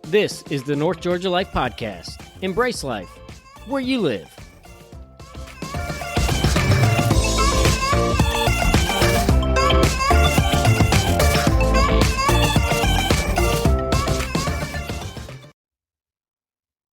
This is the North Georgia Life Podcast. Embrace life where you live.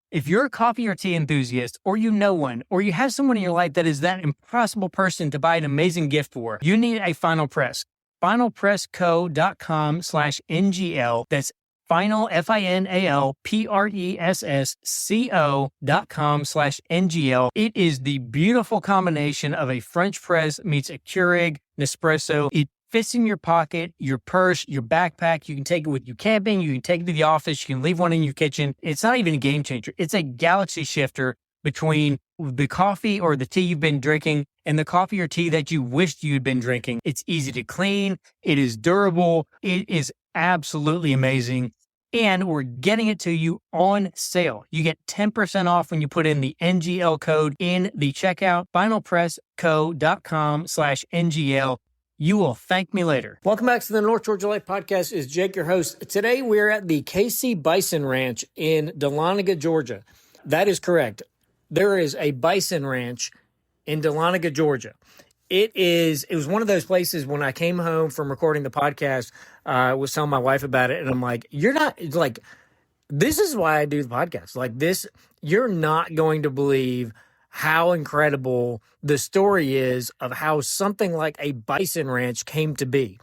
If you're a coffee or tea enthusiast, or you know one, or you have someone in your life that is that impossible person to buy an amazing gift for, you need a Final Press. FinalPressCo.com/NGL. That's Final, FINALPRESSCO.com/NGL. It is the beautiful combination of a French press meets a Keurig Nespresso. It fits in your pocket, your purse, your backpack. You can take it with you camping. You can take it to the office. You can leave one in your kitchen. It's not even a game changer. It's a galaxy shifter between the coffee or the tea you've been drinking and the coffee or tea that you wished you'd been drinking. It's easy to clean. It is durable. It is absolutely amazing. And we're getting it to you on sale. You get 10% off when you put in the NGL code in the checkout. FinalPressCo.com/NGL. You will thank me later. Welcome back to the North Georgia Life Podcast. It's Jake, your host. Today we're at the KC Bison Ranch in Dahlonega, Georgia. That is correct. There is a bison ranch in Dahlonega, Georgia. It was one of those places when I came home from recording the podcast, I was telling my wife about it, and I'm like, this is why I do the podcast. Like this, you're not going to believe how incredible the story is of how something like a bison ranch came to be.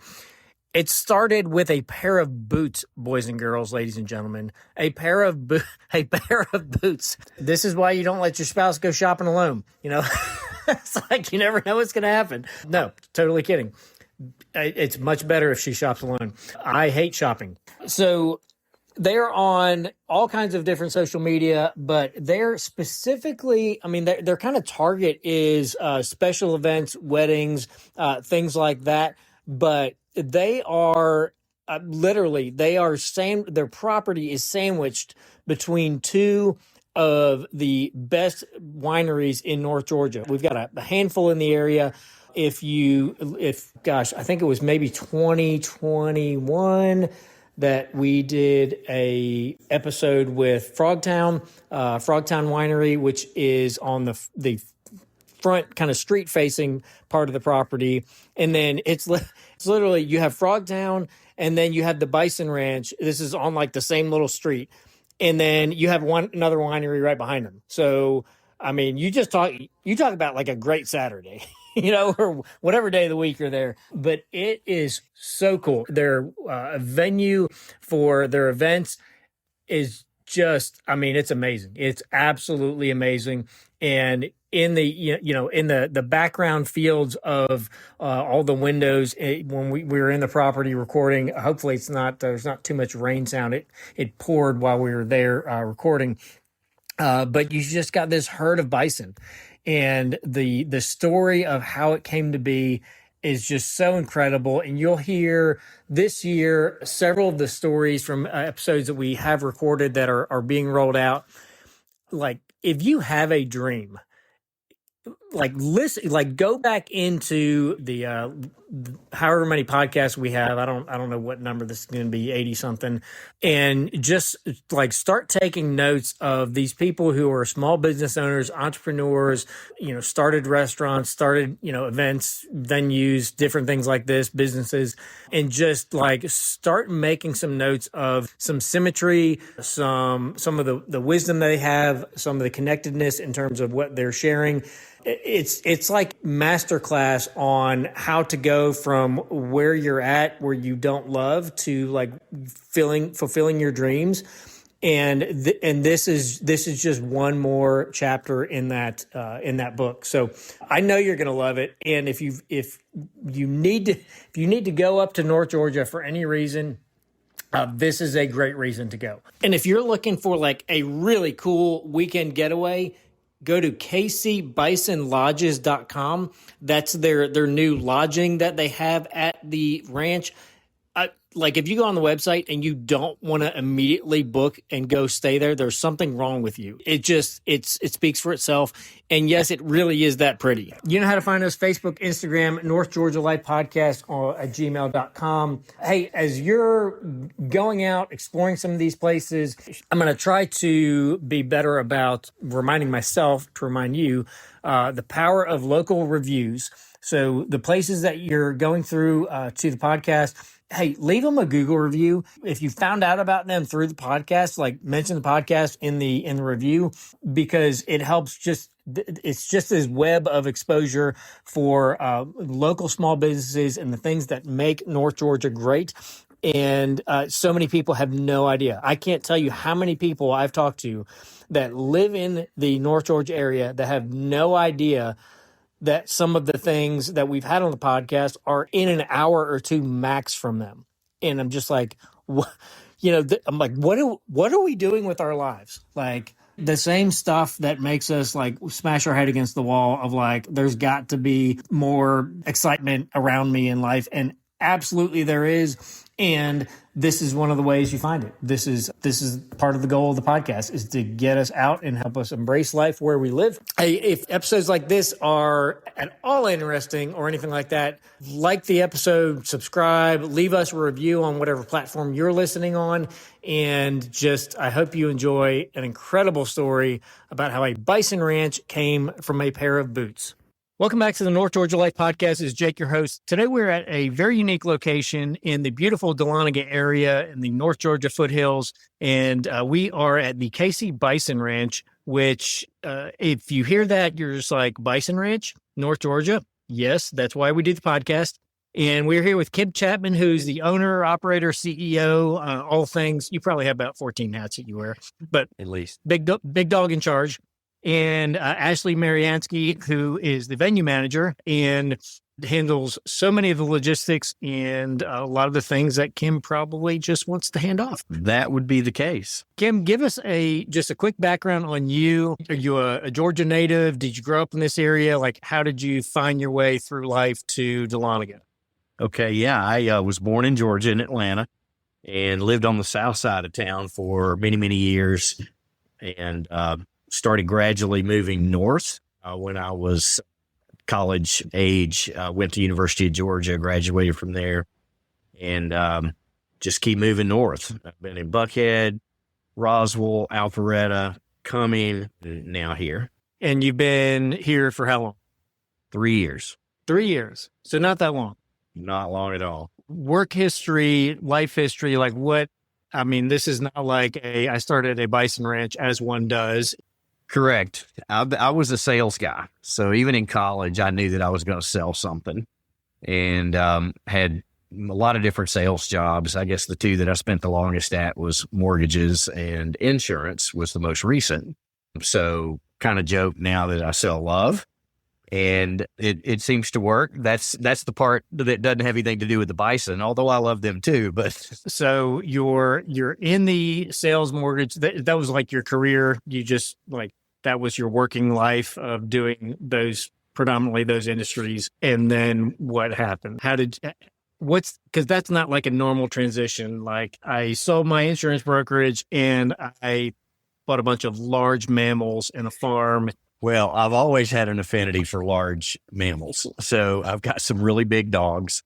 It started with a pair of boots, boys and girls, ladies and gentlemen, a pair of boots. This is why you don't let your spouse go shopping alone. You know, it's like you never know what's going to happen. No, totally kidding. It's much better if she shops alone. I hate shopping. So they're on all kinds of different social media, but they're specifically, their kind of target is special events, weddings, things like that. But they are their property is sandwiched between two of the best wineries in North Georgia. We've got a handful in the area. I think it was maybe 2021 that we did a episode with Frogtown Winery, which is on the front kind of street facing part of the property. And then it's literally, you have Frogtown and then you have the Bison Ranch. This is on like the same little street. And then you have another winery right behind them. So, you talk about like a great Saturday, or whatever day of the week you're there. But it is so cool. Their venue for their events is just, it's amazing. It's absolutely amazing. And in the background fields of all the windows, when we were in the property recording, hopefully there's not too much rain sound. It poured while we were there recording. But you just got this herd of bison, and the story of how it came to be is just so incredible. And you'll hear this year several of the stories from episodes that we have recorded that are being rolled out. Like, if you have a dream, go back into the however many podcasts we have. I don't know what number this is going to be, 80 something, and just start taking notes of these people who are small business owners, entrepreneurs, started restaurants, started, events, venues, different things like this, businesses, and just start making some notes of some symmetry, some of the wisdom they have, some of the connectedness in terms of what they're sharing. It's like masterclass on how to go from where you're at, where you don't love, to fulfilling your dreams. And this is just one more chapter in that book. So I know you're going to love it. And if you need to go up to North Georgia for any reason, this is a great reason to go. And if you're looking for a really cool weekend getaway, go to kcbisonlodges.com. That's their new lodging that they have at the ranch. like if you go on the website and you don't want to immediately book and go stay there, there's something wrong with you. It speaks for itself. And yes, it really is that pretty. You know how to find us: Facebook, Instagram, North Georgia Life Podcast, or at gmail.com. Hey, as you're going out, exploring some of these places, I'm going to try to be better about reminding myself to remind you the power of local reviews. So the places that you're going through to the podcast, hey, leave them a Google review. If you found out about them through the podcast, like mention the podcast in the review, because it helps it's just this web of exposure for local small businesses and the things that make North Georgia great. And so many people have no idea. I can't tell you how many people I've talked to that live in the North Georgia area that have no idea that some of the things that we've had on the podcast are in an hour or two max from them. And I'm just like, I'm like, what are we doing with our lives? Like the same stuff that makes us like smash our head against the wall of like, there's got to be more excitement around me in life. And absolutely there is. And this is one of the ways you find it. This is part of the goal of the podcast, is to get us out and help us embrace life where we live. Hey, if episodes like this are at all interesting or anything like that, like the episode, subscribe, leave us a review on whatever platform you're listening on. And I hope you enjoy an incredible story about how a bison ranch came from a pair of boots. Welcome back to the North Georgia Life Podcast. This is Jake, your host. Today we're at a very unique location in the beautiful Dahlonega area in the North Georgia foothills. And we are at the KC Bison Ranch, which if you hear that, you're just like, Bison Ranch, North Georgia? Yes, that's why we do the podcast. And we're here with Kim Chapman, who's the owner, operator, CEO, all things. You probably have about 14 hats that you wear, but at least big dog in charge. And Ashley Mariansky, who is the venue manager and handles so many of the logistics and a lot of the things that Kim probably just wants to hand off. that would be the case. Kim, give us just a quick background on you. Are you a Georgia native? Did you grow up in this area? Like, how did you find your way through life to Dahlonega? Okay, yeah, I was born in Georgia, in Atlanta, and lived on the south side of town for many, many years, and started gradually moving north when I was college age. Went to University of Georgia, graduated from there, and just keep moving north. I've been in Buckhead, Roswell, Alpharetta, Cumming, now here. And you've been here for how long? 3 years. 3 years. So not that long. Not long at all. Work history, life history, like what? I mean, this is not like I started a bison ranch as one does. Correct. I was a sales guy. So even in college, I knew that I was going to sell something, and had a lot of different sales jobs. I guess the two that I spent the longest at was mortgages, and insurance was the most recent. So kind of joke now that I sell love, and it seems to work. That's the part that doesn't have anything to do with the bison, although I love them too. But so you're in the sales mortgage. That was like your career. You just like, that was your working life of doing predominantly those industries. And then what happened? Because that's not like a normal transition. Like, I sold my insurance brokerage and I bought a bunch of large mammals and a farm. Well, I've always had an affinity for large mammals. So I've got some really big dogs.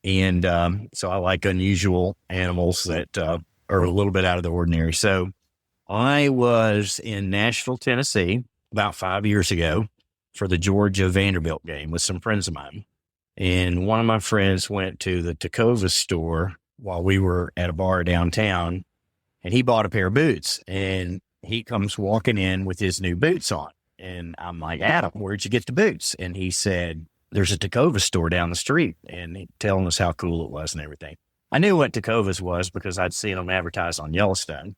And so I like unusual animals that are a little bit out of the ordinary. So I was in Nashville, Tennessee about 5 years ago for the Georgia Vanderbilt game with some friends of mine. And one of my friends went to the Tecovas store while we were at a bar downtown, and he bought a pair of boots, and he comes walking in with his new boots on. And I'm like, Adam, where'd you get the boots? And he said, there's a Tecovas store down the street, and he telling us how cool it was and everything. I knew what Tecovas was because I'd seen them advertised on Yellowstone.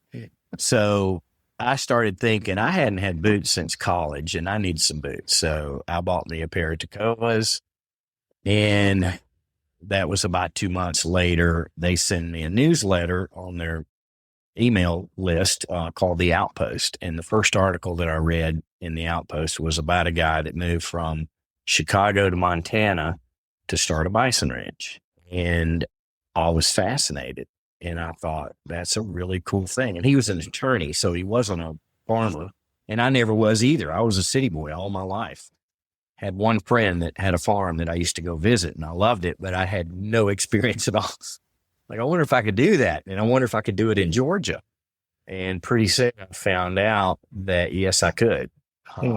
So I started thinking I hadn't had boots since college and I need some boots. So I bought me a pair of Tecovas, and that was about 2 months later. They sent me a newsletter on their email list called The Outpost. And the first article that I read in The Outpost was about a guy that moved from Chicago to Montana to start a bison ranch. And I was fascinated. And I thought, that's a really cool thing. And he was an attorney, so he wasn't a farmer. And I never was either. I was a city boy all my life. Had one friend that had a farm that I used to go visit, and I loved it, but I had no experience at all. Like, I wonder if I could do that. And I wonder if I could do it in Georgia. And pretty soon I found out that, yes, I could.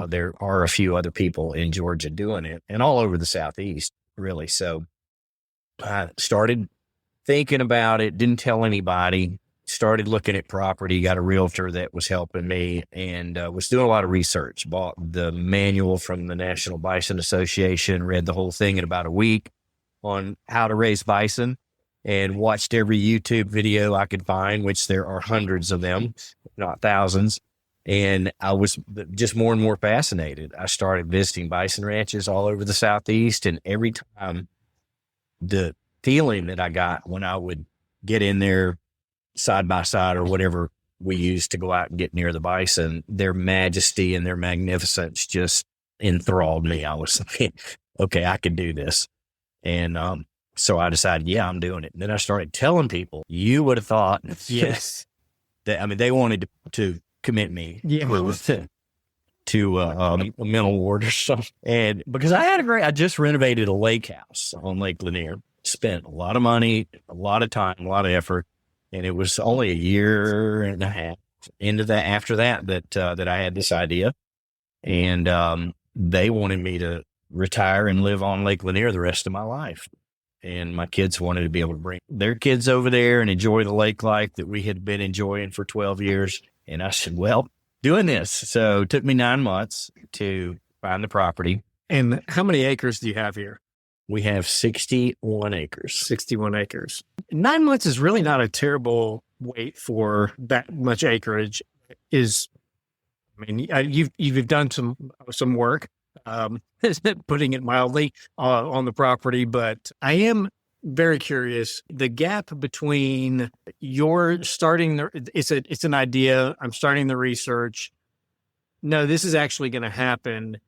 There are a few other people in Georgia doing it, and all over the Southeast, really. So I started thinking about it, didn't tell anybody, started looking at property, got a realtor that was helping me, and was doing a lot of research. Bought the manual from the National Bison Association, read the whole thing in about a week on how to raise bison, and watched every YouTube video I could find, which there are hundreds of them, if not thousands. And I was just more and more fascinated. I started visiting bison ranches all over the Southeast, and every time the feeling that I got when I would get in there side by side or whatever we used to go out and get near the bison, their majesty and their magnificence just enthralled me. I was like, okay, I can do this. And so I decided, yeah, I'm doing it. And then I started telling people. You would have thought, yes, that, I mean, they wanted to commit me to a mental ward or something. And because I just renovated a lake house on Lake Lanier, spent a lot of money, a lot of time, a lot of effort. And it was only a year and a half after that I had this idea. And they wanted me to retire and live on Lake Lanier the rest of my life. And my kids wanted to be able to bring their kids over there and enjoy the lake life that we had been enjoying for 12 years. And I said, well, doing this. So it took me 9 months to find the property. And how many acres do you have here? We have 61 acres. 61 acres. 9 months is really not a terrible wait for that much acreage. You've done some work, putting it mildly, on the property, but I am very curious. The gap between your starting it's an idea, I'm starting the research. No, this is actually going to happen.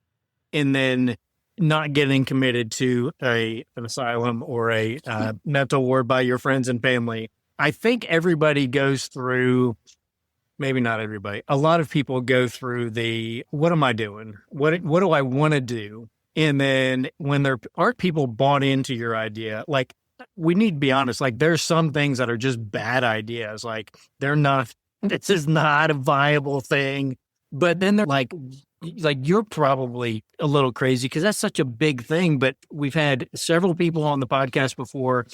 And then not getting committed to an asylum or a mental ward by your friends and family. I think everybody goes through, maybe not everybody, a lot of people go through what am I doing? What do I want to do? And then when there aren't people bought into your idea, like, we need to be honest, like, there's some things that are just bad ideas. Like, this is not a viable thing. But then they're like, you're probably a little crazy because that's such a big thing. But we've had several people on the podcast before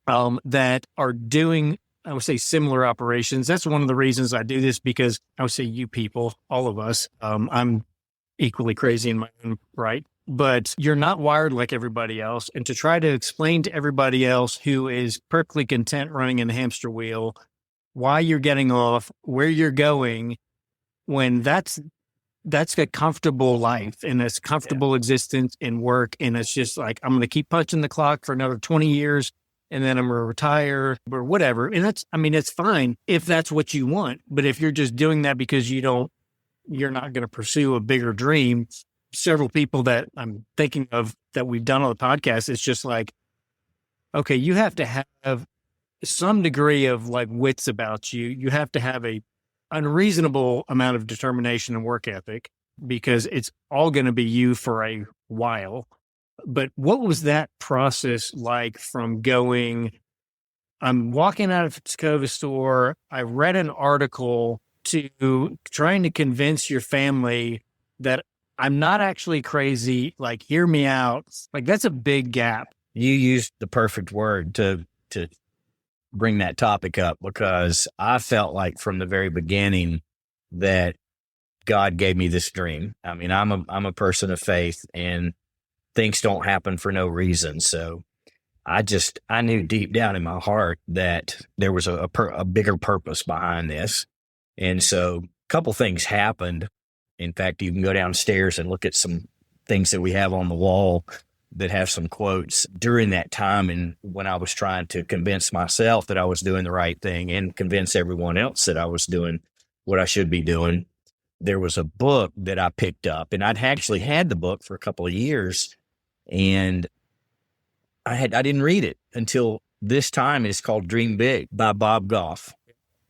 that are doing, I would say, similar operations. That's one of the reasons I do this, because I would say you people, all of us, I'm equally crazy in my own right, but you're not wired like everybody else. And to try to explain to everybody else who is perfectly content running in the hamster wheel why you're getting off, where you're going, when that's a comfortable life and it's comfortable existence and work. And it's just like, I'm going to keep punching the clock for another 20 years and then I'm going to retire or whatever. And it's fine if that's what you want. But if you're just doing that because you're not going to pursue a bigger dream, several people that I'm thinking of that we've done on the podcast, it's just like, okay, you have to have some degree of like wits about you. You have to have a unreasonable amount of determination and work ethic, because it's all going to be you for a while. But what was that process like from going, I'm walking out of the Tacova store, I read an article, to trying to convince your family that I'm not actually crazy, like, hear me out? Like, that's a big gap. You used the perfect word to bring that topic up, because I felt like from the very beginning that God gave me this dream. I mean, I'm a person of faith, and things don't happen for no reason. So I knew deep down in my heart that there was a bigger purpose behind this. And so a couple things happened. In fact, you can go downstairs and look at some things that we have on the wall that have some quotes during that time. And when I was trying to convince myself that I was doing the right thing and convince everyone else that I was doing what I should be doing, there was a book that I picked up, and I'd actually had the book for a couple of years. And I didn't read it until this time. It's called Dream Big by Bob Goff.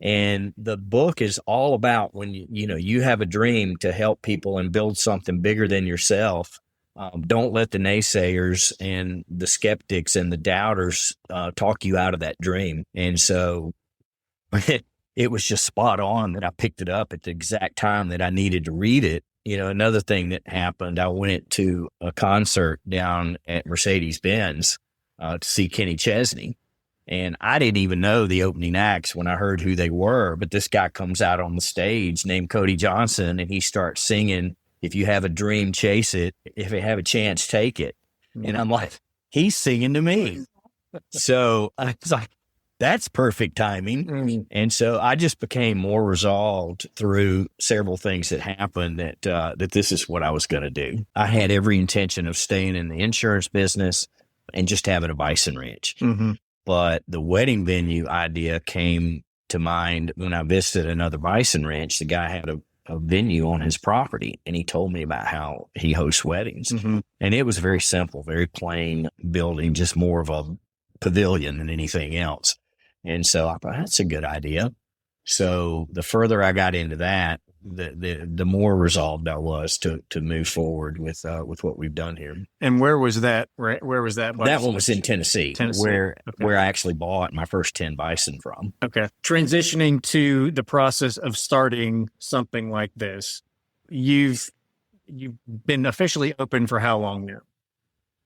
And the book is all about when you have a dream to help people and build something bigger than yourself. Don't let the naysayers and the skeptics and the doubters talk you out of that dream. And so it was just spot on that I picked it up at the exact time that I needed to read it. Another thing that happened, I went to a concert down at Mercedes-Benz to see Kenny Chesney. And I didn't even know the opening acts when I heard who they were. But this guy comes out on the stage named Cody Johnson, and he starts singing, "If you have a dream, chase it. If you have a chance, take it." And I'm like, he's singing to me. So I was like, that's perfect timing. And so I just became more resolved through several things that happened that this is what I was going to do. I had every intention of staying in the insurance business and just having a bison ranch. Mm-hmm. But the wedding venue idea came to mind when I visited another bison ranch. The guy had a venue on his property, and he told me about how he hosts weddings. Mm-hmm. And it was very simple, very plain building, just more of a pavilion than anything else. And so I thought, that's a good idea. So the further I got into that, the more resolved I was to move forward with what we've done here. And where was that? Where was that? That one was in Tennessee. Where I actually bought my first 10 bison from. Okay. Transitioning to the process of starting something like this, you've been officially open for how long now?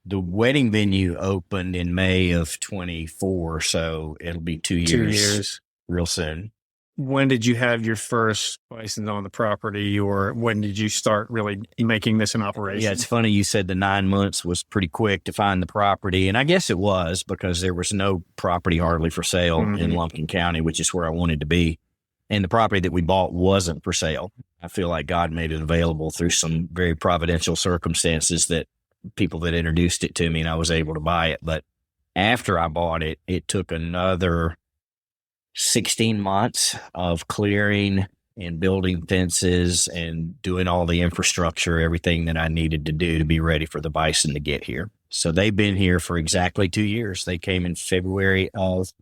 The wedding venue opened in May of 24, so it'll be 2 years. 2 years. Real soon. When did you have your first bison on the property, or when did you start really making this an operation? Yeah, it's funny you said the 9 months was pretty quick to find the property, and I guess it was because there was no property hardly for sale in Lumpkin County, which is where I wanted to be. And the property that we bought wasn't for sale. I feel like God made it available through some very providential circumstances that people that introduced it to me, and I was able to buy it. But after I bought it, it took another 16 months of clearing and building fences and doing all the infrastructure, everything that I needed to do to be ready for the bison to get here. So they've been here for exactly 2 years. They came in February of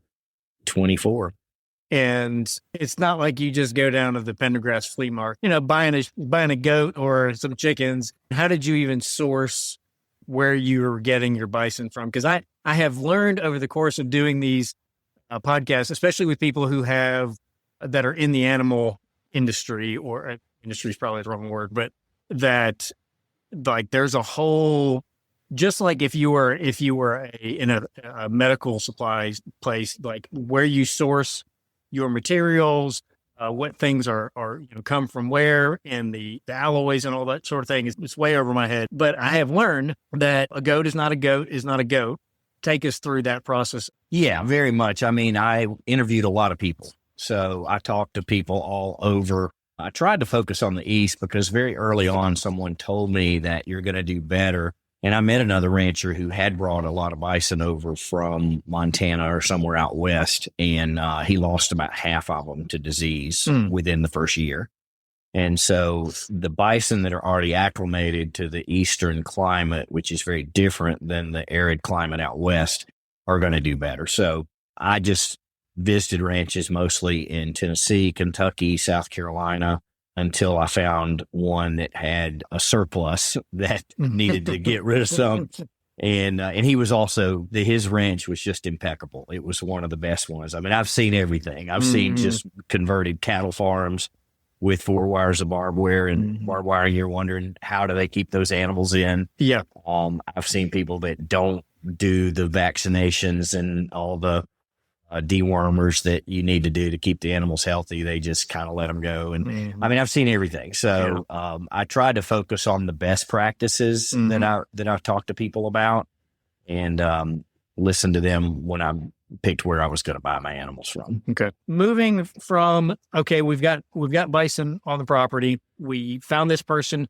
24. And it's not like you just go down to the Pendergrass flea market, buying a goat or some chickens. How did you even source where you were getting your bison from? Because I have learned over the course of doing these podcasts, especially with people that are in the animal industry, or industry is probably the wrong word, but that like there's a whole, just like if you were in a medical supplies place, like where you source your materials, what things are come from where, and the alloys and all that sort of thing it's way over my head. But I have learned that a goat is not a goat is not a goat. Take us through that process. Yeah, very much. I mean, I interviewed a lot of people. So I talked to people all over. I tried to focus on the East because very early on, someone told me that you're going to do better. And I met another rancher who had brought a lot of bison over from Montana or somewhere out west. And he lost about half of them to disease within the first year. And so the bison that are already acclimated to the Eastern climate, which is very different than the arid climate out west, are going to do better. So I just visited ranches mostly in Tennessee, Kentucky, South Carolina, until I found one that had a surplus that needed to get rid of some. And he was also, his ranch was just impeccable. It was one of the best ones. I mean, I've seen everything. I've seen just converted cattle farms with 4 wires of barbed wire and barbed wire. You're wondering, how do they keep those animals in? Yeah. I've seen people that don't do the vaccinations and all the dewormers that you need to do to keep the animals healthy. They just kind of let them go. And I mean, I've seen everything. So I tried to focus on the best practices that I've talked to people about, and listen to them when I picked where I was going to buy my animals from. Okay. Moving from, we've got bison on the property. We found this person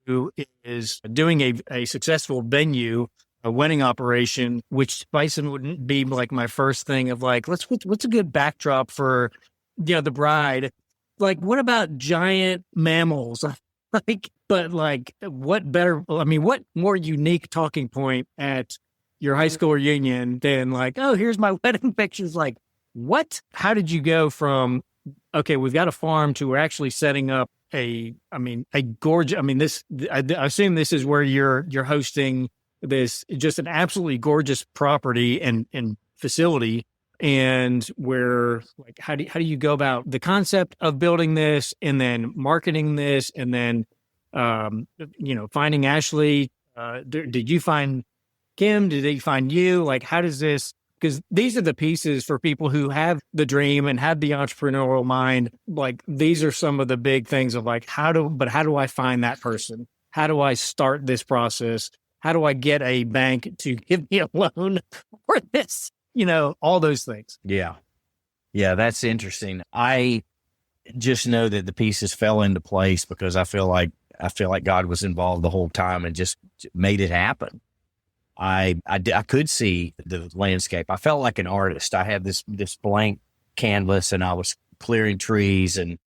who is doing a successful venue, a wedding operation, which bison wouldn't be like my first thing of like, what's a good backdrop for, the bride? Like, what about giant mammals? What more unique talking point at your high school reunion than like, oh, here's my wedding pictures. Like, what? How did you go from, okay, we've got a farm to we're actually setting up a gorgeous, I assume this is where you're hosting this, just an absolutely gorgeous property and facility. And where, like, how do you go about the concept of building this and then marketing this and then, finding Ashley? Did you find Kim? Did they find you? Like, how does this? Because these are the pieces for people who have the dream and have the entrepreneurial mind. Like, these are some of the big things of like, how do I find that person? How do I start this process? How do I get a bank to give me a loan for this? All those things. Yeah. Yeah, that's interesting. I just know that the pieces fell into place because I feel like God was involved the whole time and just made it happen. I could see the landscape. I felt like an artist. I had this blank canvas and I was clearing trees and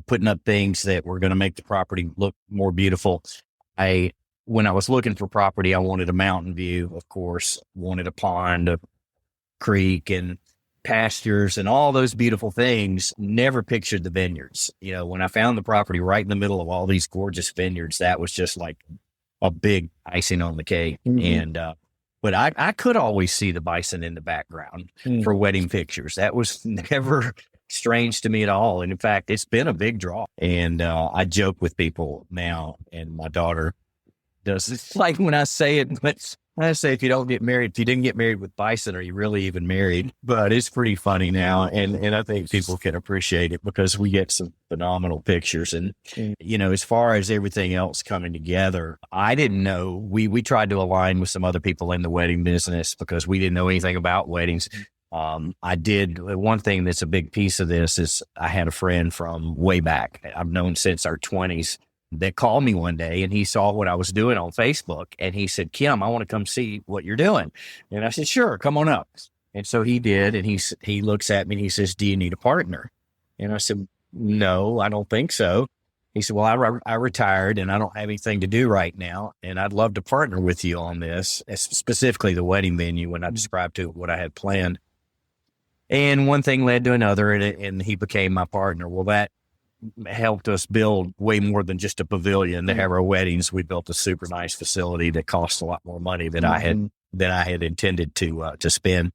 putting up things that were going to make the property look more beautiful. When I was looking for property, I wanted a mountain view, of course, wanted a pond, a creek and pastures and all those beautiful things. Never pictured the vineyards. When I found the property right in the middle of all these gorgeous vineyards, that was just like a big icing on the cake. Mm-hmm. And but I could always see the bison in the background for wedding pictures. That was never strange to me at all. And in fact, it's been a big draw. And I joke with people now, and my daughter does. It's like when I say it, but I say, if you didn't get married with bison, are you really even married? But it's pretty funny now. And I think people can appreciate it because we get some phenomenal pictures. And, as far as everything else coming together, I didn't know. We tried to align with some other people in the wedding business because we didn't know anything about weddings. I did. One thing that's a big piece of this is I had a friend from way back. I've known since our 20s. That called me one day and he saw what I was doing on Facebook and he said, Kim, I want to come see what you're doing. And I said, sure, come on up. And so he did. And he looks at me and he says, do you need a partner? And I said, no, I don't think so. He said, well, I retired and I don't have anything to do right now. And I'd love to partner with you on this, specifically the wedding venue when I described to what I had planned. And one thing led to another and he became my partner. Well, that helped us build way more than just a pavilion to have our weddings. We built a super nice facility that cost a lot more money than I had intended to spend.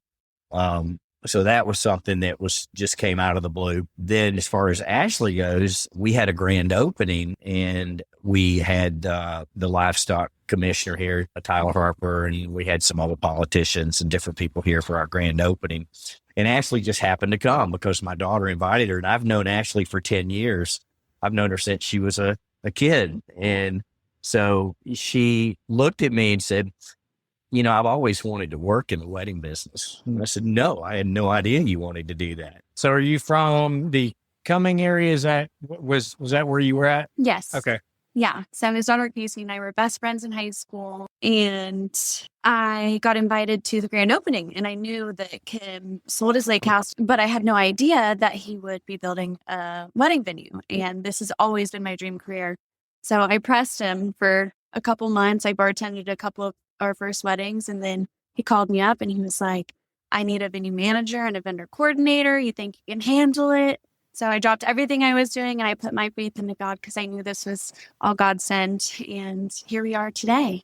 So that was something that just came out of the blue. Then as far as Ashley goes, we had a grand opening and we had the livestock commissioner here, Tyler Harper, and we had some other politicians and different people here for our grand opening. And Ashley just happened to come because my daughter invited her. And I've known Ashley for 10 years. I've known her since she was a kid. And so she looked at me and said, I've always wanted to work in the wedding business. And I said, no, I had no idea you wanted to do that. So are you from the Cumming area? Was that where you were at? Yes. Okay. Yeah. So his daughter Casey and I were best friends in high school, and I got invited to the grand opening, and I knew that Kim sold his lake house, but I had no idea that he would be building a wedding venue. And this has always been my dream career. So I pressed him for a couple months. I bartended a couple of our first weddings, and then he called me up and he was like, I need a venue manager and a vendor coordinator. You think you can handle it? So I dropped everything I was doing and I put my faith into God because I knew this was all God sent. And here we are today.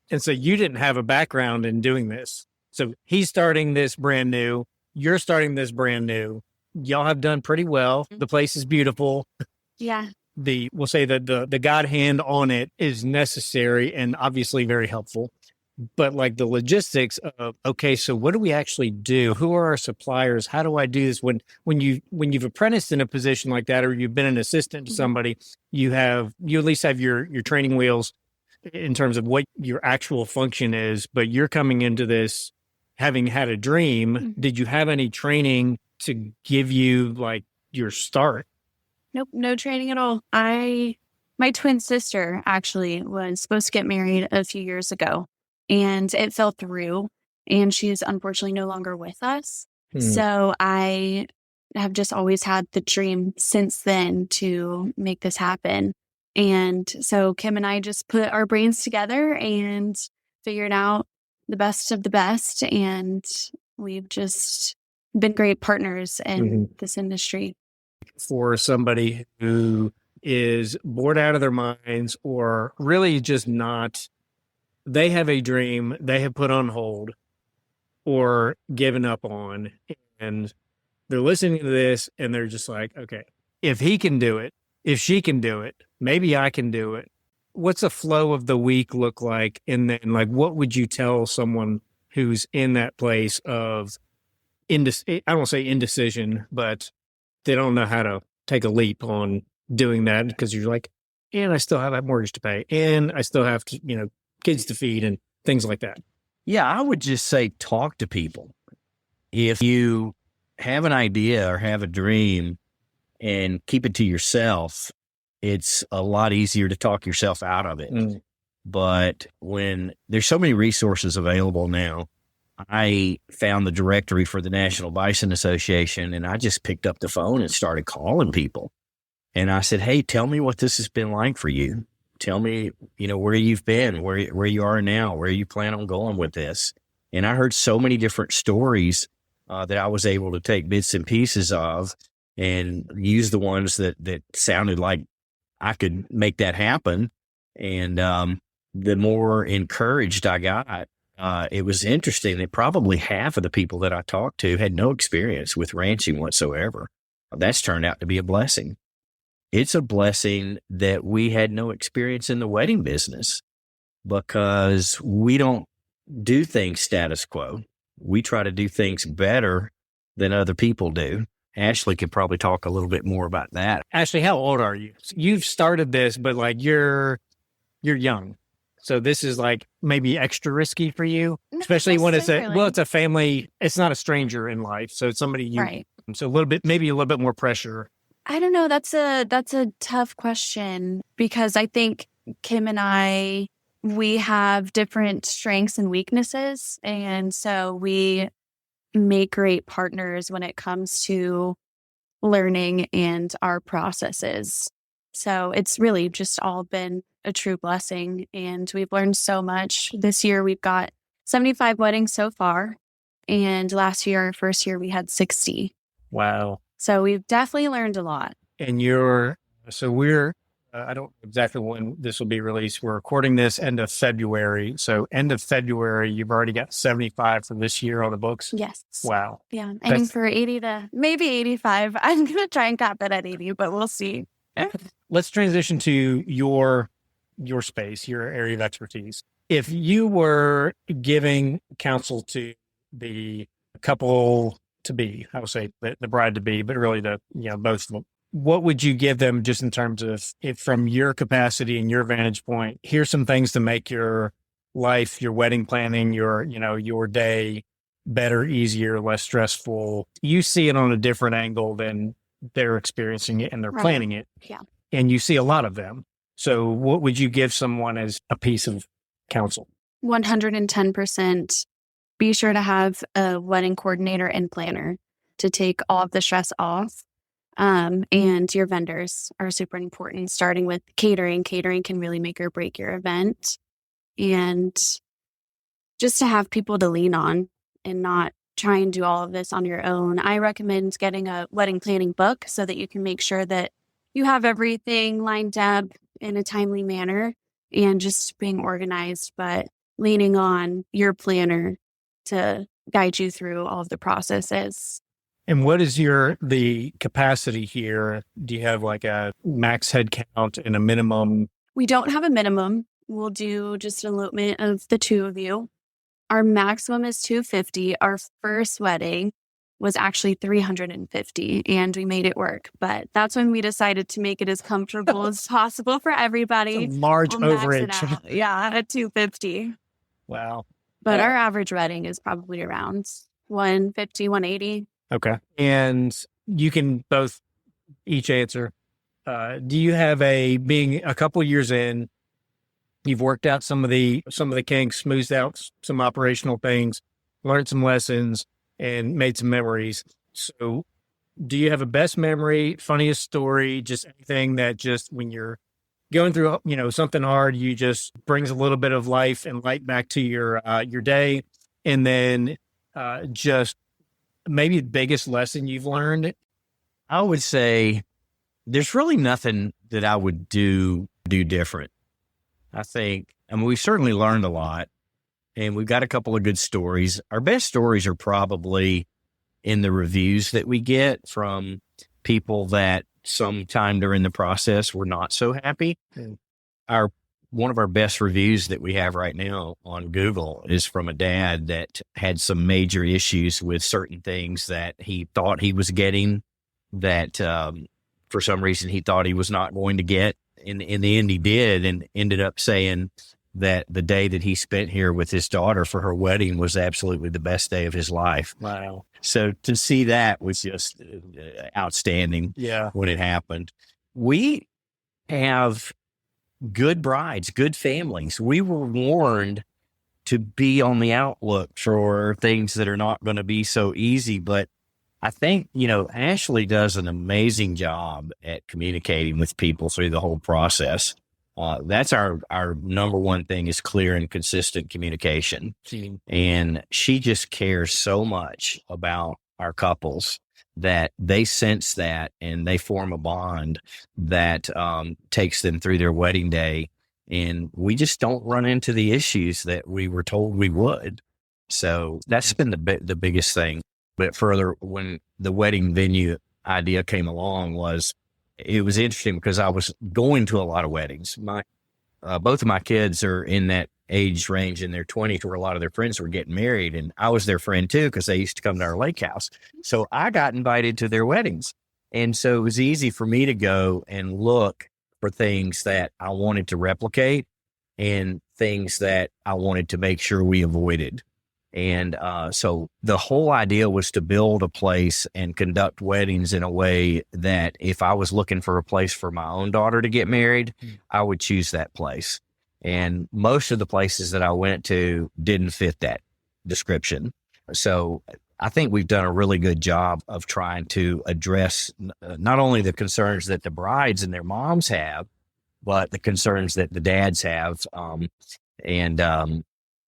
And so you didn't have a background in doing this. So he's starting this brand new. You're starting this brand new. Y'all have done pretty well. The place is beautiful. Yeah. We'll say that the God hand on it is necessary and obviously very helpful. But like the logistics of, okay, so what do we actually do? Who are our suppliers? How do I do this? When you've apprenticed in a position like that, or you've been an assistant to somebody, you at least have your training wheels in terms of what your actual function is, but you're coming into this having had a dream. Mm-hmm. Did you have any training to give you like your start? Nope, no training at all. My twin sister actually was supposed to get married a few years ago. And it fell through, and she's unfortunately no longer with us. So I have just always had the dream since then to make this happen. And so Kim and I just put our brains together and figured out the best of the best. And we've just been great partners in this industry. For somebody who is bored out of their minds or really just not, they have a dream they have put on hold or given up on, and they're listening to this and they're just like, okay, if he can do it, if she can do it, maybe I can do it. What's a flow of the week look like? And then, like, what would you tell someone who's in that place of I don't want to say indecision, but they don't know how to take a leap on doing that because you're like, and I still have that mortgage to pay, and I still have to, kids to feed and things like that. Yeah, I would just say talk to people. If you have an idea or have a dream and keep it to yourself, it's a lot easier to talk yourself out of it. But when there's so many resources available now, I found the directory for the National Bison Association, and I just picked up the phone and started calling people. And I said, hey, tell me what this has been like for you. Tell me, where you've been, where you are now, where you plan on going with this. And I heard so many different stories that I was able to take bits and pieces of and use the ones that sounded like I could make that happen. And the more encouraged I got, it was interesting that probably half of the people that I talked to had no experience with ranching whatsoever. That's turned out to be a blessing. It's a blessing that we had no experience in the wedding business because we don't do things status quo. We try to do things better than other people do. Ashley could probably talk a little bit more about that. Ashley, how old are you? You've started this, but like you're young. So this is like maybe extra risky for you, especially when it's a family. It's not a stranger in life. So it's somebody right. So maybe a little bit more pressure. I don't know. That's a tough question because I think Kim and I, we have different strengths and weaknesses. And so we make great partners when it comes to learning and our processes. So it's really just all been a true blessing. And we've learned so much. This year, we've got 75 weddings so far. And last year, our first year, we had 60. Wow. So we've definitely learned a lot. And I don't know exactly when this will be released. We're recording this end of February. So end of February, you've already got 75 for this year on the books? Yes. Wow. Yeah. I'm aiming for 80 to maybe 85. I'm going to try and cap it at 80, but we'll see. Let's transition to your space, your area of expertise. If you were giving counsel to the couple to be, I would say the bride to be, but really both of them, what would you give them just in terms of if from your capacity and your vantage point, here's some things to make your life, your wedding planning, your day better, easier, less stressful. You see it on a different angle than they're experiencing it and they're planning it. Yeah. And you see a lot of them. So what would you give someone as a piece of counsel? 110%. Be sure to have a wedding coordinator and planner to take all of the stress off. And your vendors are super important, starting with catering. Catering can really make or break your event. And just to have people to lean on and not try and do all of this on your own. I recommend getting a wedding planning book so that you can make sure that you have everything lined up in a timely manner and just being organized, but leaning on your planner to guide you through all of the processes. And what is the capacity here? Do you have like a max head count and a minimum? We don't have a minimum. We'll do just an elopement of the two of you. Our maximum is 250. Our first wedding was actually 350 and we made it work. But that's when we decided to make it as comfortable as possible for everybody. It's a large overage. Yeah, at 250. Wow. But our average wedding is probably around 150, 180. Okay. And you can both each answer. Do you have being a couple years in, you've worked out some of the kinks, smoothed out some operational things, learned some lessons, and made some memories. So do you have a best memory, funniest story, just anything that just when you're going through, something hard, you just brings a little bit of life and light back to your day. And then just maybe the biggest lesson you've learned. I would say there's really nothing that I would do different. We certainly learned a lot, and we've got a couple of good stories. Our best stories are probably in the reviews that we get from people that sometime during the process were not so happy. One of our best reviews that we have right now on Google is from a dad that had some major issues with certain things that he thought he was getting that for some reason he thought he was not going to get. In the end, he did, and ended up saying that the day that he spent here with his daughter for her wedding was absolutely the best day of his life. Wow. So to see that was just outstanding. Yeah. When it happened. We have good brides, good families. We were warned to be on the outlook for things that are not going to be so easy. But I think, Ashley does an amazing job at communicating with people through the whole process. That's our number one thing is clear and consistent communication. And she just cares so much about our couples that they sense that and they form a bond that takes them through their wedding day. And we just don't run into the issues that we were told we would. So that's been the biggest thing. But further, when the wedding venue idea came along, it was interesting because I was going to a lot of weddings. Both of my kids are in that age range in their 20s where a lot of their friends were getting married. And I was their friend too, because they used to come to our lake house. So I got invited to their weddings. And so it was easy for me to go and look for things that I wanted to replicate and things that I wanted to make sure we avoided. And so the whole idea was to build a place and conduct weddings in a way that if I was looking for a place for my own daughter to get married, I would choose that place. And most of the places that I went to didn't fit that description. So I think we've done a really good job of trying to address not only the concerns that the brides and their moms have, but the concerns that the dads have.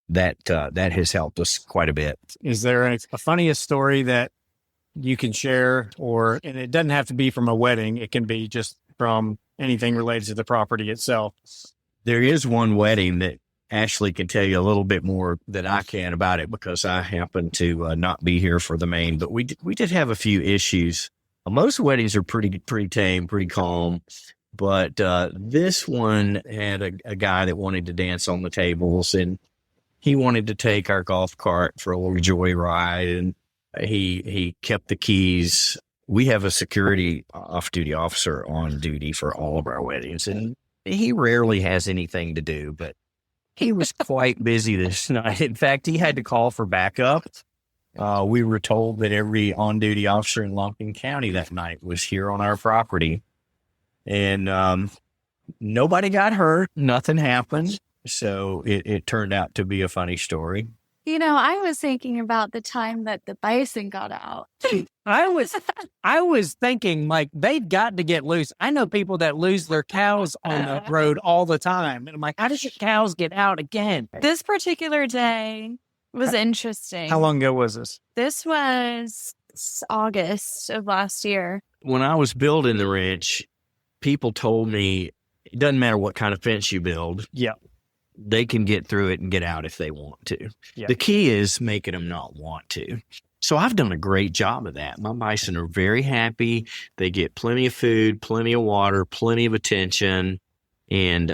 That has helped us quite a bit. Is there a funniest story that you can share, and it doesn't have to be from a wedding. It can be just from anything related to the property itself. There is one wedding that Ashley can tell you a little bit more than I can about it because I happen to not be here for the main, but we did have a few issues. Most weddings are pretty tame, pretty calm. But this one had a guy that wanted to dance on the tables, and he wanted to take our golf cart for a little joyride, and he kept the keys. We have a security off-duty officer on duty for all of our weddings, and he rarely has anything to do, but he was quite busy this night. In fact, he had to call for backup. We were told that every on-duty officer in Lumpkin County that night was here on our property, and nobody got hurt. Nothing happened. So it turned out to be a funny story. I was thinking about the time that the bison got out. I was thinking, like, they've got to get loose. I know people that lose their cows on the road all the time. And I'm like, how does your cows get out again? This particular day was interesting. How long ago was this? This was August of last year. When I was building the ranch, people told me it doesn't matter what kind of fence you build. Yeah. They can get through it and get out if they want to. Yeah. The key is making them not want to. So I've done a great job of that. My bison are very happy. They get plenty of food, plenty of water, plenty of attention. And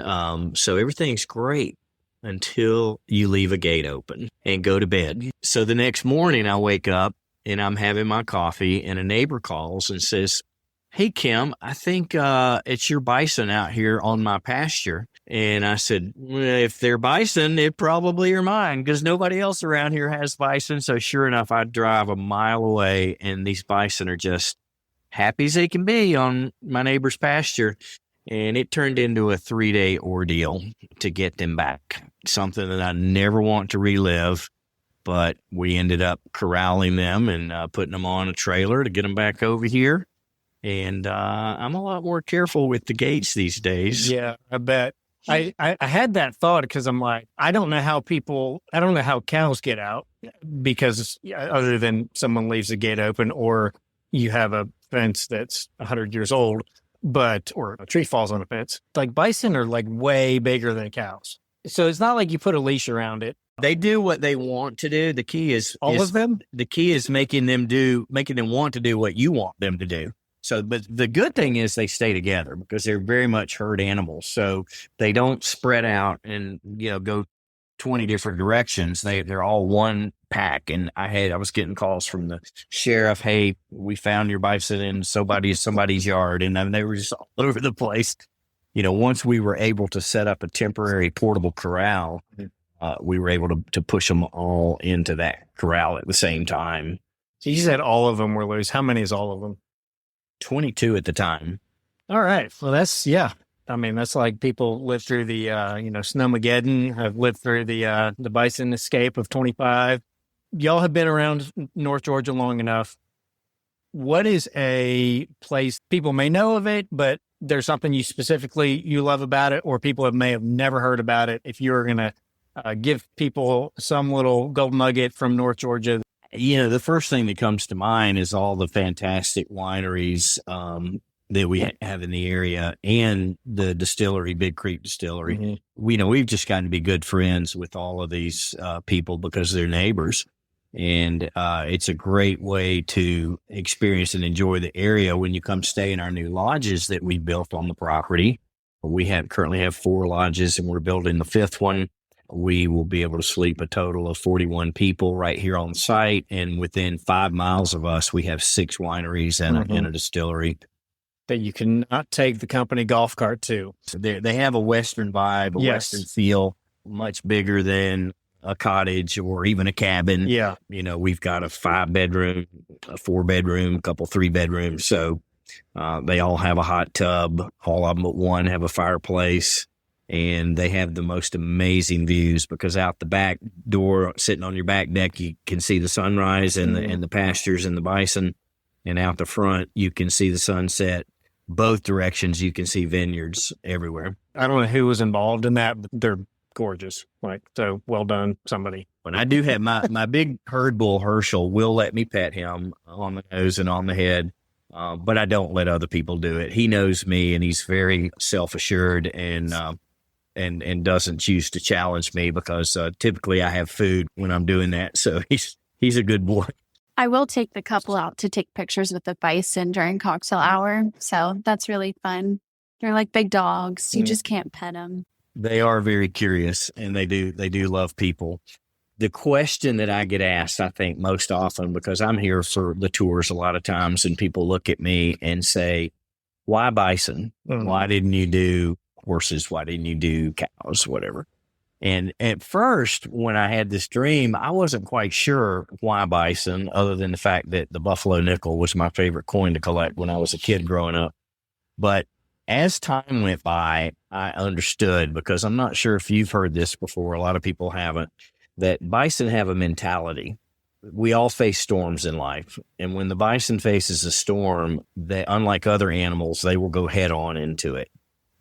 so everything's great until you leave a gate open and go to bed. So the next morning I wake up and I'm having my coffee and a neighbor calls and says, "Hey, Kim, I think it's your bison out here on my pasture." And I said, well, if they're bison, it probably are mine because nobody else around here has bison. So sure enough, I drive a mile away and these bison are just happy as they can be on my neighbor's pasture. And it turned into a 3-day ordeal to get them back, something that I never want to relive. But we ended up corralling them and putting them on a trailer to get them back over here. And I'm a lot more careful with the gates these days. Yeah, I bet. I had that thought because I'm like, I don't know how cows get out because other than someone leaves the gate open or you have a fence that's 100 years old, or a tree falls on a fence. Like bison are like way bigger than cows. So it's not like you put a leash around it. They do what they want to do. The key is All of them? The key is making them want to do what you want them to do. So, but the good thing is they stay together because they're very much herd animals. So they don't spread out and, go 20 different directions. They're all one pack. And I was getting calls from the sheriff. Hey, we found your bison in somebody's yard. And they were just all over the place. Once we were able to set up a temporary portable corral, we were able to push them all into that corral at the same time. So you said all of them were loose. How many is all of them? 22 at the time. All right. Well, that's like people lived through the, Snowmageddon, have lived through the bison escape of 25. Y'all have been around North Georgia long enough. What is a place people may know of it, but there's something you love about it, or people may have never heard about it? If you're going to give people some little gold nugget from North Georgia. The first thing that comes to mind is all the fantastic wineries that we have in the area and the distillery, Big Creek Distillery. Mm-hmm. We've just gotten to be good friends with all of these people because they're neighbors. And it's a great way to experience and enjoy the area when you come stay in our new lodges that we built on the property. We currently have 4 lodges and we're building the 5th one. We will be able to sleep a total of 41 people right here on site. And within 5 miles of us, we have 6 wineries and a distillery. That you cannot take the company golf cart to. So they have a Western vibe, Western feel, much bigger than a cottage or even a cabin. Yeah. We've got a 5-bedroom, a 4-bedroom, a couple 3-bedrooms. So they all have a hot tub. All of them but one have a fireplace. And they have the most amazing views because out the back door, sitting on your back deck, you can see the sunrise and the pastures and the bison. And out the front, you can see the sunset. Both directions, you can see vineyards everywhere. I don't know who was involved in that, but they're gorgeous. So well done, somebody. When I do have my big herd bull, Herschel, will let me pet him on the nose and on the head. But I don't let other people do it. He knows me and he's very self-assured and doesn't choose to challenge me because typically I have food when I'm doing that. So he's a good boy. I will take the couple out to take pictures with the bison during cocktail hour. So that's really fun. They're like big dogs. You just can't pet them. They are very curious and they do love people. The question that I get asked, I think most often, because I'm here for the tours a lot of times and people look at me and say, why bison? Mm-hmm. Why didn't you do horses? Why didn't you do cows? Whatever. And at first, when I had this dream, I wasn't quite sure why bison, other than the fact that the buffalo nickel was my favorite coin to collect when I was a kid growing up. But as time went by, I understood, because I'm not sure if you've heard this before, a lot of people haven't, that bison have a mentality. We all face storms in life. And when the bison faces a storm, unlike other animals, they will go head on into it.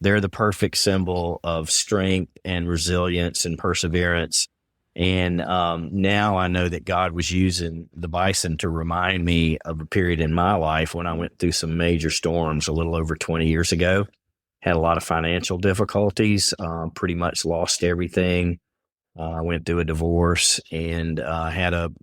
They're the perfect symbol of strength and resilience and perseverance. And now I know that God was using the bison to remind me of a period in my life when I went through some major storms a little over 20 years ago. Had a lot of financial difficulties, pretty much lost everything. I went through a divorce and had a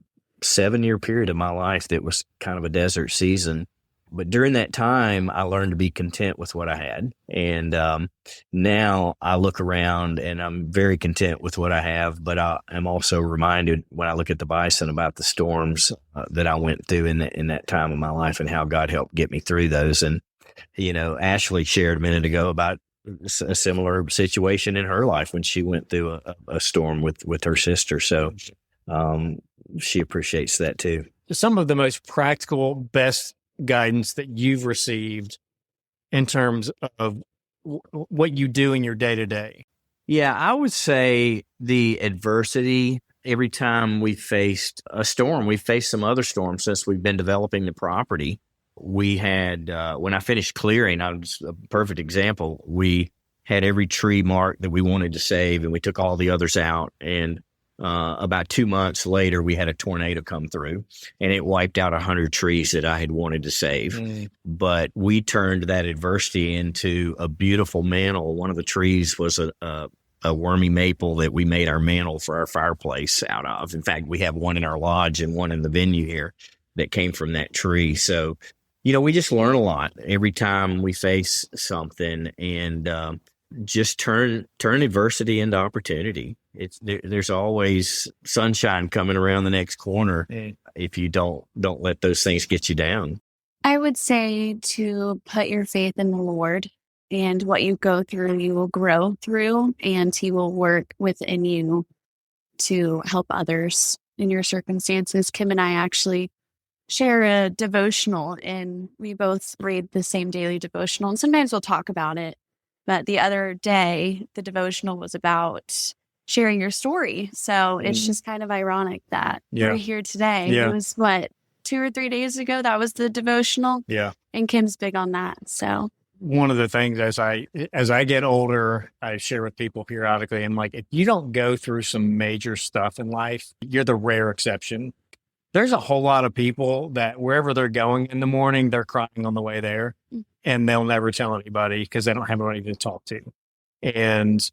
7-year period of my life that was kind of a desert season. But during that time, I learned to be content with what I had. And now I look around and I'm very content with what I have. But I'm also reminded when I look at the bison about the storms that I went through in that time of my life and how God helped get me through those. And, Ashley shared a minute ago about a similar situation in her life when she went through a storm with her sister. So she appreciates that too. Some of the most practical, best guidance that you've received in terms of what you do in your day-to-day? Yeah, I would say the adversity. Every time we faced a storm, we faced some other storms since we've been developing the property. we had, when I finished clearing, I was a perfect example. We had every tree marked that we wanted to save, and we took all the others out. And about 2 months later, we had a tornado come through, and it wiped out 100 trees that I had wanted to save. But we turned that adversity into a beautiful mantle. One of the trees was a wormy maple that we made our mantle for our fireplace out of. In fact, we have one in our lodge and one in the venue here that came from that tree. So, we just learn a lot every time we face something, and just turn adversity into opportunity. There's always sunshine coming around the next corner if you don't let those things get you down. I would say to put your faith in the Lord, and what you go through, you will grow through, and He will work within you to help others in your circumstances. Kim and I actually share a devotional, and we both read the same daily devotional, and sometimes we'll talk about it. But the other day, the devotional was about sharing your story. So it's just kind of ironic that we're here today. It was 2 or 3 days ago, that was the devotional. Yeah. And Kim's big on that. So one of the things as I get older, I share with people periodically, and like, if you don't go through some major stuff in life, you're the rare exception. There's a whole lot of people that wherever they're going in the morning, they're crying on the way there, and they'll never tell anybody because they don't have anybody to talk to. And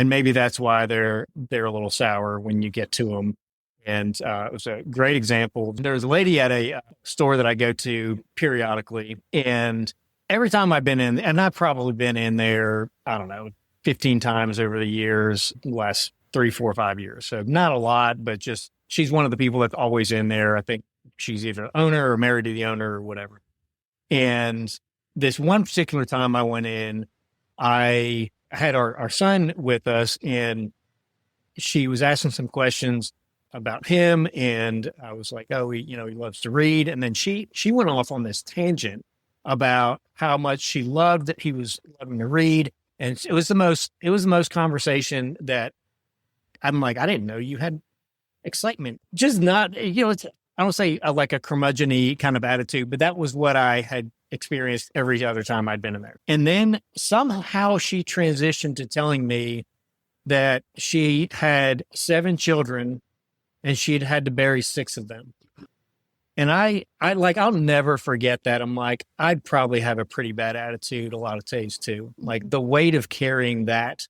maybe that's why they're a little sour when you get to them. And it was a great example. There was a lady at a store that I go to periodically, and every time I've been in, and I've probably been in there, I don't know, 15 times over the years, last 3, 4, 5 years. So not a lot, but just she's one of the people that's always in there. I think she's either an owner or married to the owner or whatever. And this one particular time I went in, I had our son with us, and she was asking some questions about him. And I was like, oh, he loves to read. And then she went off on this tangent about how much she loved that he was loving to read. And it was the most conversation that I'm like, I didn't know you had excitement. Just not, it's, I don't say like a curmudgeon-y kind of attitude, but that was what I had experienced every other time I'd been in there. And then somehow she transitioned to telling me that she had 7 children and she'd had to bury 6 of them. And I'll never forget that. I'm like, I'd probably have a pretty bad attitude a lot of days too. Like the weight of carrying that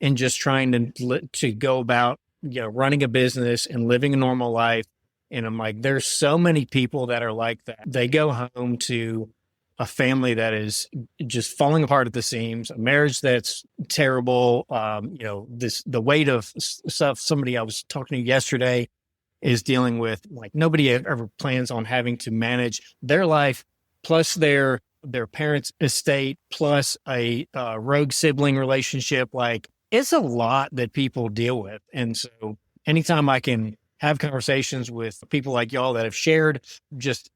and just trying to go about, running a business and living a normal life. And I'm like, there's so many people that are like that. They go home to a family that is just falling apart at the seams, a marriage that's terrible. The weight of stuff. Somebody I was talking to yesterday is dealing with, like, nobody ever plans on having to manage their life plus their parents' estate plus a rogue sibling relationship. Like, it's a lot that people deal with. And so anytime I can have conversations with people like y'all that have shared just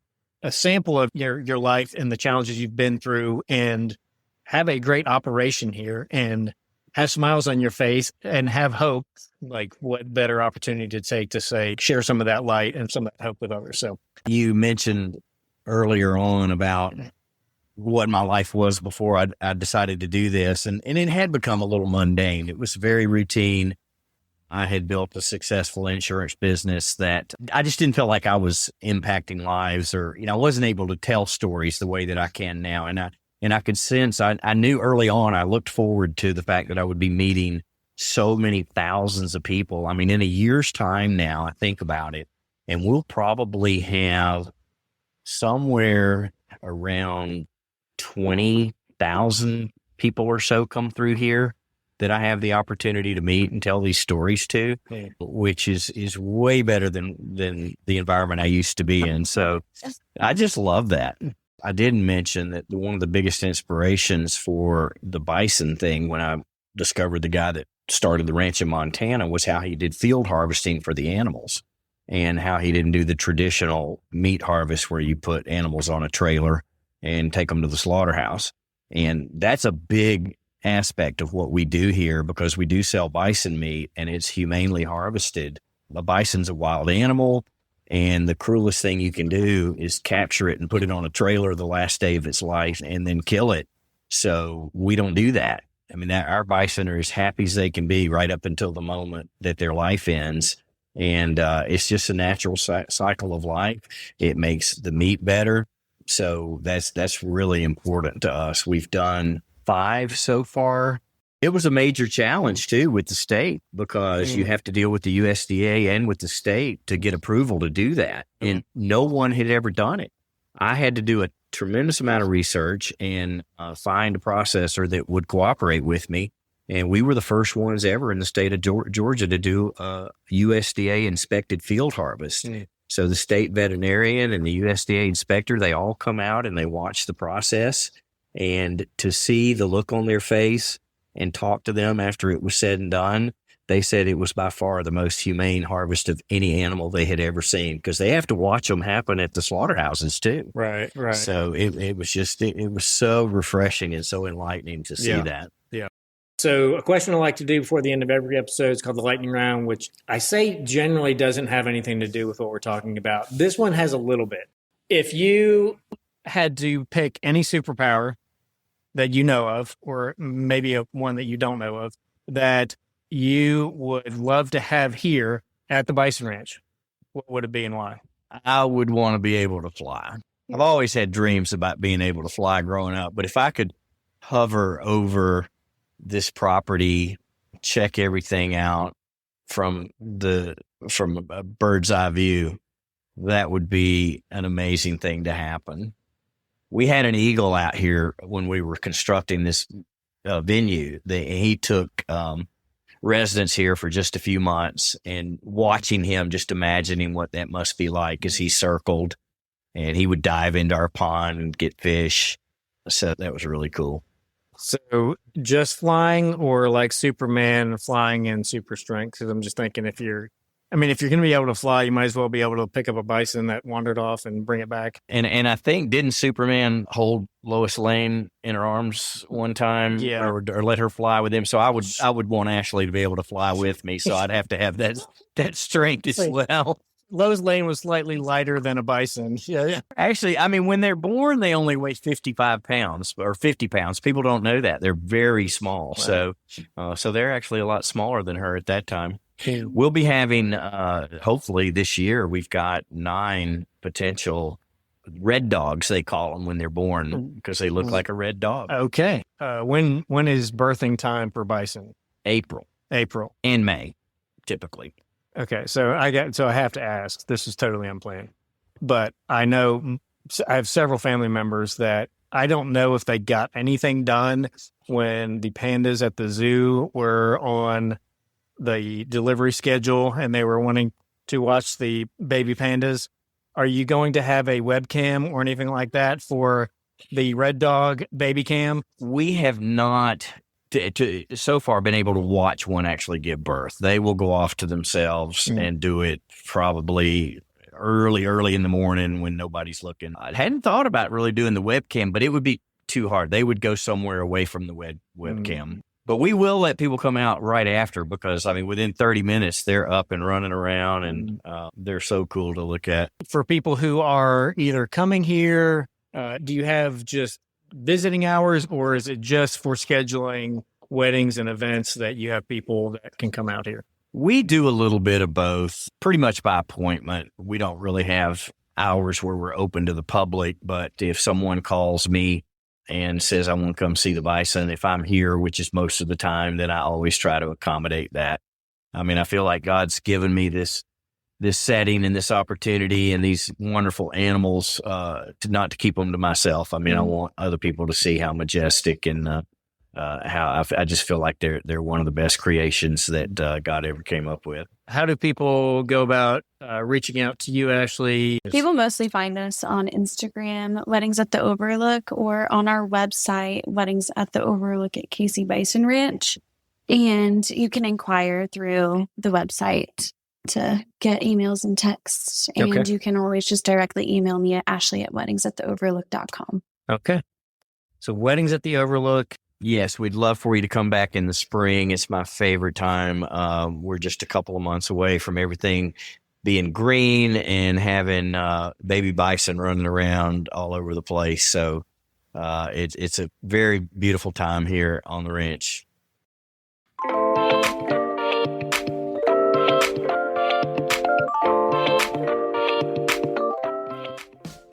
a sample of your life and the challenges you've been through, and have a great operation here and have smiles on your face and have hope, like, what better opportunity to take to say, share some of that light and some of that hope with others. So you mentioned earlier on about what my life was before I decided to do this. And it had become a little mundane. It was very routine. I had built a successful insurance business that I just didn't feel like I was impacting lives, or, I wasn't able to tell stories the way that I can now. And I could sense, I knew early on, I looked forward to the fact that I would be meeting so many thousands of people. I mean, in a year's time now, I think about it, and we'll probably have somewhere around 20,000 people or so come through here that I have the opportunity to meet and tell these stories to, which is way better than the environment I used to be in. So I just love that. I didn't mention that one of the biggest inspirations for the bison thing, when I discovered the guy that started the ranch in Montana, was how he did field harvesting for the animals, and how he didn't do the traditional meat harvest where you put animals on a trailer and take them to the slaughterhouse. And that's a big aspect of what we do here, because we do sell bison meat and it's humanely harvested. A bison's a wild animal, And the cruelest thing you can do is capture it and put it on a trailer the last day of its life and then kill it. So we don't do that. I mean, our bison are as happy as they can be right up until the moment that their life ends. And it's just a natural cycle of life. It makes the meat better. So that's really important to us. We've done 5 so far. It was a major challenge too with the state, because you have to deal with the USDA and with the state to get approval to do that. And no one had ever done it. I had to do a tremendous amount of research and find a processor that would cooperate with me. And we were the first ones ever in the state of Georgia to do a USDA inspected field harvest. So the state veterinarian and the USDA inspector, they all come out and they watch the process. And to see the look on their face and talk to them after it was said and done, they said it was by far the most humane harvest of any animal they had ever seen, because they have to watch them happen at the slaughterhouses too. Right. So it was just, it was so refreshing and so enlightening to see that. Yeah. So a question I like to do before the end of every episode is called the lightning round, which I say generally doesn't have anything to do with what we're talking about. This one has a little bit. If you Had to pick any superpower that you know of, or maybe one that you don't know of, that you would love to have here at the Bison Ranch, what would it be and why? I would want to be able to fly. I've always had dreams about being able to fly growing up, but if I could hover over this property, check everything out from a bird's eye view, that would be an amazing thing to happen. We had an eagle out here when we were constructing this venue. He took residence here for just a few months, and watching him, just imagining what that must be like as he circled, and he would dive into our pond and get fish. So that was really cool. So just flying, or like Superman flying in super strength? Because I'm just thinking, if you're going to be able to fly, you might as well be able to pick up a bison that wandered off and bring it back. And I think, didn't Superman hold Lois Lane in her arms one time? Yeah. Or let her fly with him? So I would want Ashley to be able to fly with me. So I'd have to have that strength as well. Lois Lane was slightly lighter than a bison. Yeah. Actually, I mean, when they're born, they only weigh 55 pounds or 50 pounds. People don't know that. They're very small. Wow. So they're actually a lot smaller than her at that time. We'll be having, hopefully this year, we've got 9 potential red dogs, they call them when they're born, because they look like a red dog. Okay. When is birthing time for bison? April and May, typically. Okay. So I have to ask, this is totally unplanned, but I know I have several family members that I don't know if they got anything done when the pandas at the zoo were on the delivery schedule and they were wanting to watch the baby pandas. Are you going to have a webcam or anything like that for the red dog baby cam? We have not so far been able to watch one actually give birth. They will go off to themselves and do it probably early in the morning when nobody's looking. I hadn't thought about really doing the webcam, but it would be too hard. They would go somewhere away from the webcam. But we will let people come out right after, because, I mean, within 30 minutes, they're up and running around, and they're so cool to look at. For people who are either coming here, do you have just visiting hours, or is it just for scheduling weddings and events that you have people that can come out here? We do a little bit of both, pretty much by appointment. We don't really have hours where we're open to the public, but if someone calls me and says, I want to come see the bison, if I'm here, which is most of the time, then I always try to accommodate that. I mean, I feel like God's given me this setting and this opportunity and these wonderful animals, not to keep them to myself. I mean, I want other people to see how majestic and how I just feel like they're one of the best creations that God ever came up with. How do people go about reaching out to you, Ashley? People mostly find us on Instagram, Weddings at the Overlook, or on our website, Weddings at the Overlook at KC Bison Ranch. And you can inquire through the website to get emails and texts. And you can always just directly email me at ashley@weddingsattheoverlook.com. Okay. So Weddings at the Overlook. Yes, we'd love for you to come back in the spring. It's my favorite time. We're just a couple of months away from everything being green and having baby bison running around all over the place. So it's a very beautiful time here on the ranch.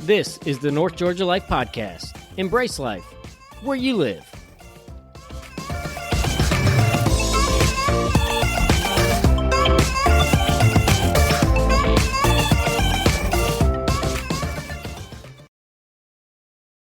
This is the North Georgia Life Podcast. Embrace life where you live.